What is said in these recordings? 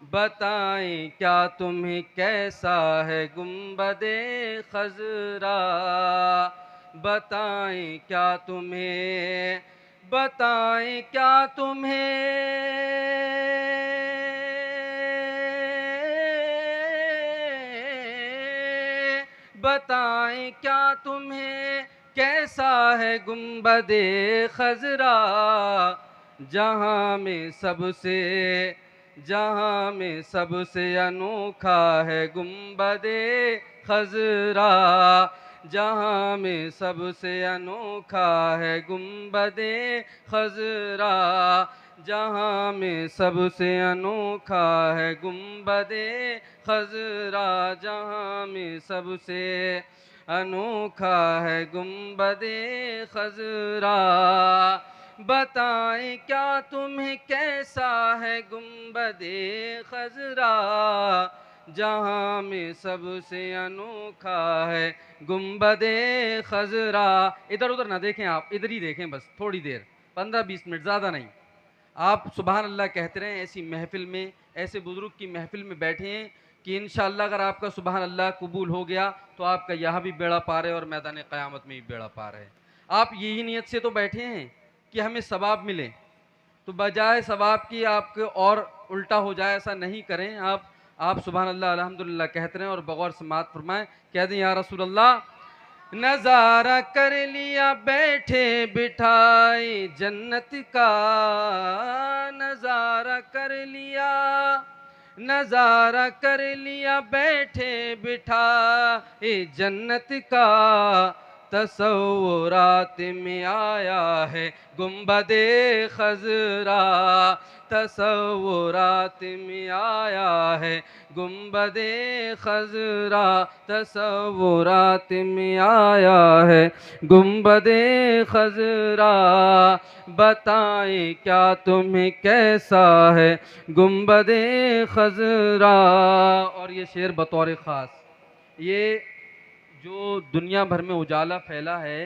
बताएं क्या तुम्हें कैसा है गुंबदे खजरा। बताएं क्या तुम्हें, बताएं क्या तुम्हें, बताएं क्या तुम्हें कैसा है गुंबदे खजरा। जहां में सबसे, जहां में सबसे अनोखा है गुंबदे खजरा। जहां में सबसे अनोखा है गुंबदे खजरा। जहां में सबसे अनोखा है गुंबदे खजरा। जहां में सबसे अनोखा है गुंबदे खजरा। बताएं क्या तुम्हें कैसा है गुंबदे खजरा। जहां में सबसे अनोखा है गुंबदे खजरा। इधर उधर ना देखें, आप इधर ही देखें बस थोड़ी देर, 15-20 मिनट, ज़्यादा नहीं। आप सुबहान अल्लाह कहते रहें। ऐसी महफिल में, ऐसे बुजुर्ग की महफिल में बैठे हैं कि इंशाअल्लाह अगर आपका सुबहान अल्लाह कबूल हो गया तो आपका यहाँ भी बेड़ा पार है और मैदान क़यामत में भी बेड़ा पार है। आप यही नीयत से तो बैठे हैं कि हमें सवाब मिले, तो बजाय सवाब की आपके और उल्टा हो जाए, ऐसा नहीं करें। आप सुबहान अल्लाह अल्हम्दुलिल्लाह कहते रहें और बगौर समात फरमाएं। कह दें या रसूल अल्लाह, नजारा कर लिया बैठे बिठाए जन्नत का। नजारा कर लिया, नजारा कर लिया बैठे बिठाए जन्नत का। तसव्वुरात में आया है गुंबदे खजरा। तसव्वुरात में आया है गुंबदे खजरा। तसव्वुरात में आया है गुंबदे खजरा। बताएं क्या तुम्हें कैसा है गुंबदे खजरा। और ये शेर बतौर ख़ास, ये जो दुनिया भर में उजाला फैला है,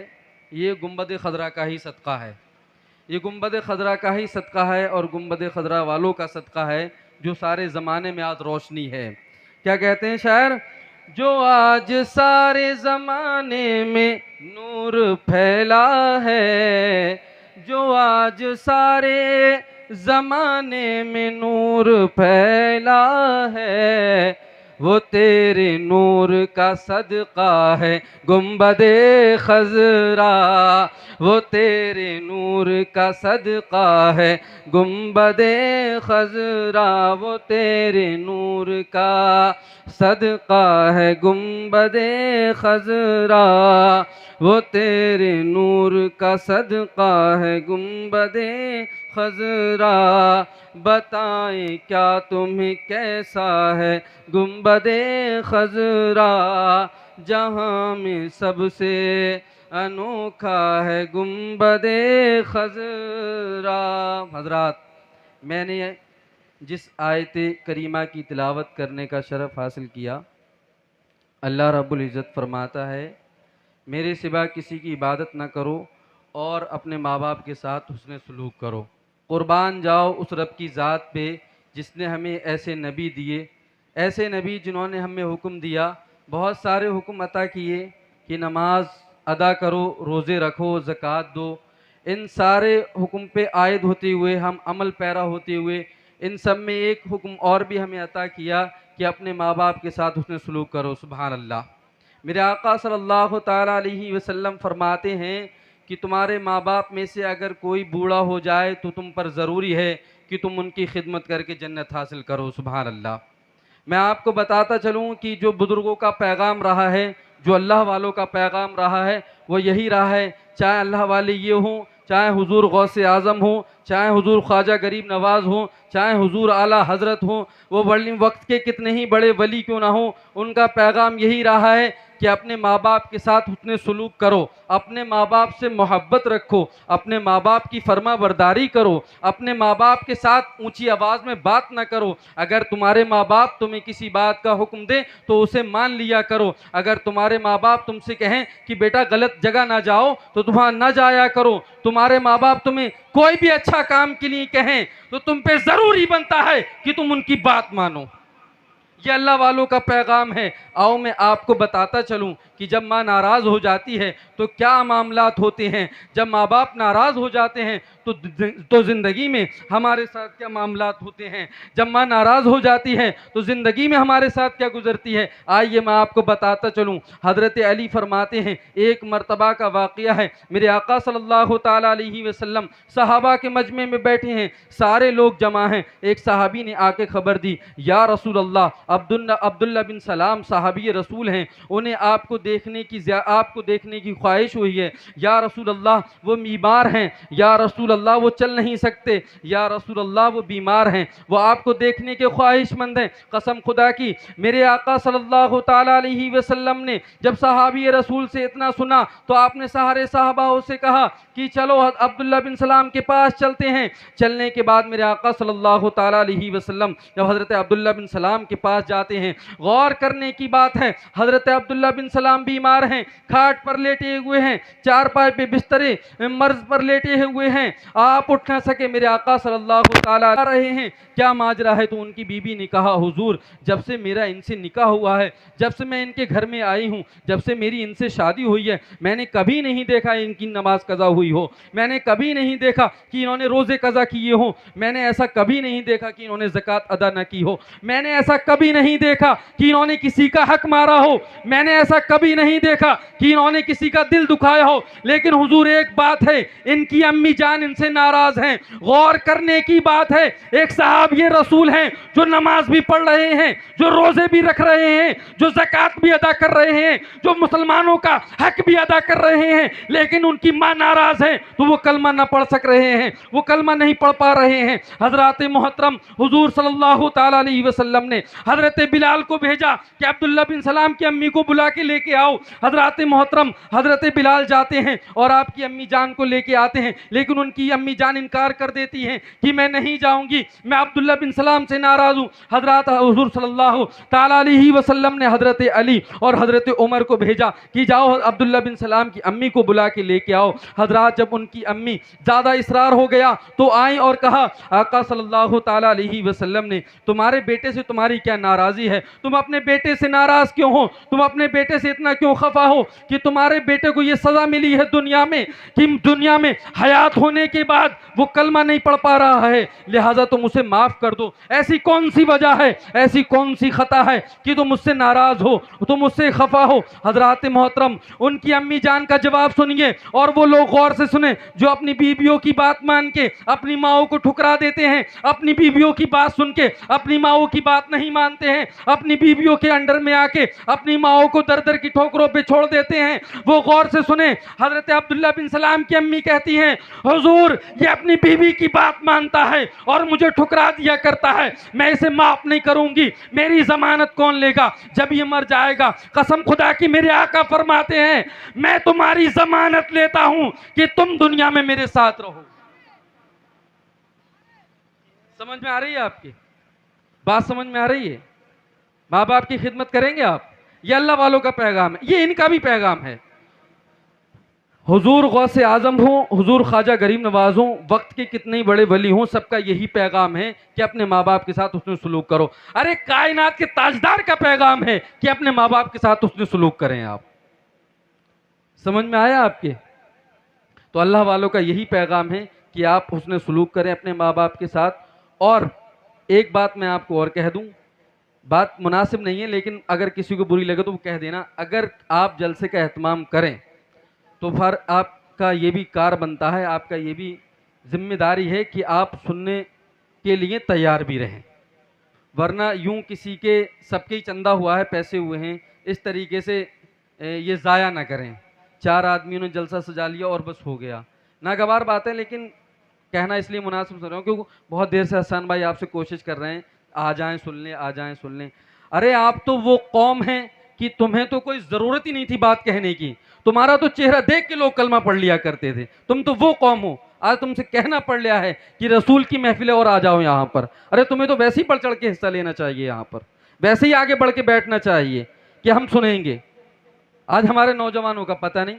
ये गुंबद खदरा का ही सदका है। ये गुंबद खदरा का ही सदका है और गुंबद खदरा वालों का सदका है जो सारे ज़माने में आज रोशनी है। क्या कहते हैं शायर, जो आज सारे ज़माने में नूर फैला है। जो आज सारे ज़माने में नूर फैला है, वो तेरे नूर का सदका है गुंबदे खजरा। वो तेरे नूर का सदका है गुंबदे खजरा। वो तेरे नूर का सदका है गुंबदे खजरा। वो तेरे नूर का सदका है गुंबदे खजरा। बताएं क्या तुम्हें कैसा है गुंबदे खजरा। जहां में सबसे अनोखा है गुंबदे खजरा। हजरात, मैंने जिस आयत करीमा की तिलावत करने का शरफ़ हासिल किया, अल्लाह रब्बुल इज़्ज़त फरमाता है, मेरे सिवा किसी की इबादत न करो और अपने माँ बाप के साथ हुस्न सलूक करो। कुर्बान जाओ उस रब की ज़ात पे जिसने हमें ऐसे नबी दिए, ऐसे नबी जिन्होंने हमें हुक्म दिया, बहुत सारे हुक्म अता किए कि नमाज अदा करो, रोज़े रखो, ज़कात दो। इन सारे हुक्म पे आयद होते हुए, हम अमल पैरा होते हुए, इन सब में एक हुक्म और भी हमें अता किया कि अपने माँ बाप के साथ हुस्न सलूक करो। सुभान अल्लाह। मेरे आका सल्लल्लाहु ताला अलैहि वसल्लम फरमाते हैं कि तुम्हारे माँ बाप में से अगर कोई बूढ़ा हो जाए तो तुम पर ज़रूरी है कि तुम उनकी खिदमत करके जन्नत हासिल करो। सुभान अल्लाह। मैं आपको बताता चलूँ कि जो बुज़ुर्गों का पैगाम रहा है, जो अल्लाह वालों का पैगाम रहा है, वो यही रहा है। चाहे अल्लाह वाले ये हों, चाहे हुजूर गौसे आज़म हो, चाहे हुजूर ख्वाजा गरीब नवाज़ हो, चाहे हुजूर आला हज़रत हो, वो वली वक्त के कितने ही बड़े वली क्यों ना हो, उनका पैगाम यही रहा है कि अपने माँ बाप के साथ हुस्न सलूक करो, अपने माँ बाप से मोहब्बत रखो, अपने माँ बाप की फर्माबरदारी करो, अपने माँ बाप के साथ ऊंची आवाज़ में बात ना करो। अगर तुम्हारे माँ बाप तुम्हें किसी बात का हुक्म दे तो उसे मान लिया करो। अगर तुम्हारे माँ बाप तुमसे कहें कि बेटा गलत जगह ना जाओ तो तुम वहाँ ना जाया करो। तुम्हारे माँ बाप तुम्हें कोई भी अच्छा काम के लिए कहें तो तुम पे ज़रूरी बनता है कि तुम उनकी बात मानो। ये अल्लाह वालों का पैगाम है। आओ मैं आपको बताता चलूं कि जब माँ नाराज़ हो जाती है तो क्या मामलात होते हैं, जब माँ बाप नाराज़ हो जाते हैं तो ज़िंदगी में हमारे साथ क्या मामलात होते हैं, जब माँ नाराज़ हो जाती है तो ज़िंदगी में हमारे साथ क्या गुज़रती है। आइए मैं आपको बताता चलूँ। हज़रत अली फरमाते हैं, एक मरतबा का वाक़या है, मेरे आका सल्लल्लाहु ताला अलैहि वसल्लम सहाबा के मजमे में बैठे हैं, सारे लोग जमा हैं। एक सहाबी ने आके खबर दी, या रसूल अल्लाह, अब्दुल्ला बिन सलाम साहबी रसूल हैं, उन्हें आपको देखने की ख्वाहिश हुई है। या रसूल अल्लाह वो बीमार हैं, या रसूल अल्लाह वो चल नहीं सकते, या रसूल अल्लाह वो बीमार हैं, वो आपको देखने के ख्वाहिशमंद हैं। कसम खुदा की, मेरे आका सल्लल्लाहु ताला अलैहि वसल्लम ने जब सहाबी रसूल से इतना सुना तो आपने सारे साहबाओं से कहा कि चलो अब्दुल्ला बिन सलाम के पास चलते हैं। चलने के बाद मेरे आका सल्लल्लाहु ताला अलैहि वसल्लम जब हज़रत अब्दुल्ला बिन सलाम के पास जाते हैं, गौर करने की बात है, हज़रत अब्दुल्ला बिन सलाम बीमार हैं, खाट पर लेटे हुए हैं, चारपाई पे बिस्तरे मर्ज पर लेटे हुए हैं, आप उठ ना सके। मेरे आका सल्लल्लाहु ताला आ रहे हैं, क्या माजरा है? तो उनकी बीबी ने कहा, हुजूर जब से मेरा इनसे निकाह हुआ है, जब से मैं इनके घर में आई हूँ, जब से मेरी इनसे शादी हुई है, मैंने कभी नहीं देखा इनकी नमाज कज़ा हुई हो, मैंने कभी नहीं देखा कि इन्होंने रोज़े कज़ा किए हो, मैंने ऐसा कभी नहीं देखा कि इन्होंने ज़कात अदा न की हो, मैंने ऐसा कभी नहीं देखा कि इन्होंने किसी का हक मारा हो, मैंने ऐसा कभी नहीं देखा कि इन्होंने किसी का दिल दुखाया हो। लेकिन हुजूर एक बात है, इनकी अम्मी जान इनसे नाराज हैं। गौर करने की बात है, एक साहब ये रसूल हैं जो नमाज भी पढ़ रहे हैं, जो रोजे भी रख रहे हैं, जो ज़कात भी अदा कर रहे हैं, जो मुसलमानों का हक भी अदा कर रहे हैं, लेकिन उनकी माँ नाराज है तो वो कलमा ना पढ़ सक रहे हैं, वो कलमा नहीं पढ़ पा रहे हैं। हजरत मोहतरम हुजूर सल्लल्लाहु ताला अलैहि वसल्लम ने हजरत बिलाल को भेजा कि अब्दुल्ला बिन सलाम की अम्मी को बुला के लेके आओ। हजरत मोहतरम हजरत बिलाल जाते हैं और आपकी अम्मी जान को लेके आते हैं, लेकिन उनकी अम्मी जान इनकार कर देती हैं कि मैं नहीं जाऊंगी, मैं अब्दुल्ला बिन सलाम से नाराज हूँ। हजरत हुजूर सल्लल्लाहु ताला अलैहि वसल्लम ने हजरत अली और हजरत उमर को भेजा कि जाओ अब्दुल्ला बिन सलाम की अम्मी को बुला के लेके आओ। हजरत जब उनकी अम्मी ज़्यादा इसरार हो गया तो आई और कहा, आका सल्लल्लाहु ताला अलैहि वसल्लम ने तुम्हारे बेटे से तुम्हारी क्या नाराज़ी है, तुम अपने बेटे से नाराज़ क्यों हो, तुम अपने बेटे से इतना क्यों खफा हो कि तुम्हारे बेटे को ये सज़ा मिली है दुनिया में कि दुनिया में हयात होने के बाद वो कलमा नहीं पढ़ पा रहा है, लिहाजा तुम उसे माफ़ कर दो। ऐसी कौन सी वजह है, ऐसी कौन सी खता है कि तुम मुझसे नाराज़ हो, तुम मुझसे खफा हो। हजरत मोहतरम उनकी अम्मी जान का जवाब सुनिए और वो लोग गौर से सुने जो अपनी बीवियों की बात मान के अपनी माओ को ठुकरा देते हैं, अपनी बीवियों की बात सुन के अपनी माओ की बात नहीं मानते हैं, अपनी बीवियों के अंडर में आके अपनी माओ को दर दर की ठोकरों पे छोड़ देते हैं। वो गौर से सुने। हजरत अब्दुल्ला बिन सलाम की अम्मी कहती हैं, हुजूर ये अपनी बीवी की बात मानता है और मुझे ठुकरा दिया करता है, मैं इसे माफ नहीं करूंगी, मेरी जमानत कौन लेगा जब ये मर जाएगा। कसम खुदा की मेरे आका फरमाते हैं, मैं तुम्हारी जमानत लेता हूं कि तुम दुनिया में मेरे साथ रहो। समझ में आ रही है आपकी बात? समझ में आ रही है? माँ बाप की खिदमत करेंगे आप? ये अल्लाह वालों का पैगाम है, ये इनका भी पैगाम है। हुजूर गौसे आजम हो, हुजूर ख्वाजा गरीब नवाज हो, वक्त के कितने ही बड़े वली हों, सबका यही पैगाम है कि अपने माँ बाप के साथ उसने सलूक करो। अरे कायनात के ताजदार का पैगाम है कि अपने माँ बाप के साथ उसने सलूक करें आप। समझ में आया आपके? तो अल्लाह वालों का यही पैगाम है कि आप उसने सलूक करें अपने माँ बाप के साथ। और एक बात मैं आपको और कह दूं, बात मुनासिब नहीं है लेकिन अगर किसी को बुरी लगे तो वो कह देना, अगर आप जलसे का एहतमाम करें तो फिर आपका ये भी कार बनता है, आपका ये भी जिम्मेदारी है कि आप सुनने के लिए तैयार भी रहें, वरना यूं किसी के सबके ही चंदा हुआ है, पैसे हुए हैं, इस तरीके से ये ज़ाया ना करें। 4 आदमियों ने जलसा सजा लिया और बस हो गया। नागवार बात है लेकिन कहना इसलिए मुनासिब समझ रहा हूँ क्योंकि बहुत देर से हसन भाई आपसे कोशिश कर रहे हैं आ जाएं सुन लें, आ जाएं सुन लें। अरे आप तो वो कौम हैं कि तुम्हें तो कोई ज़रूरत ही नहीं थी बात कहने की, तुम्हारा तो चेहरा देख के लोग कलमा पढ़ लिया करते थे, तुम तो वो कौम हो। आज तुमसे कहना पड़ लिया है कि रसूल की महफिल है और आ जाओ यहाँ पर। अरे तुम्हें तो वैसे ही बढ़ चढ़ के हिस्सा लेना चाहिए यहाँ पर, वैसे ही आगे बढ़ के बैठना चाहिए कि हम सुनेंगे। आज हमारे नौजवानों का पता नहीं,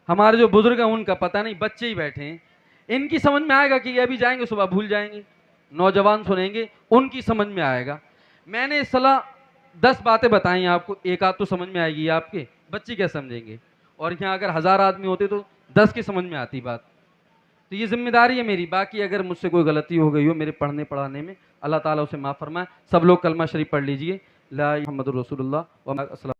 हमारे जो बुजुर्ग हैं उनका पता नहीं, बच्चे ही बैठे हैं। इनकी समझ में आएगा कि ये अभी जाएंगे सुबह भूल जाएंगे, नौजवान सुनेंगे उनकी समझ में आएगा। मैंने इस सलाह 10 बातें बताई आपको, एक आध तो समझ में आएगी आपके, बच्चे क्या समझेंगे। और यहाँ अगर 1000 आदमी होते तो 10 की समझ में आती बात। तो ये जिम्मेदारी है मेरी। बाकी अगर मुझसे कोई गलती हो गई हो मेरे पढ़ने पढ़ाने में, अल्लाह ताला उसे माफ़ फरमाए। सब लोग कलमा शरीफ पढ़ लीजिए, ला मोहम्मदुर रसूलुल्लाह व अस्सलाम।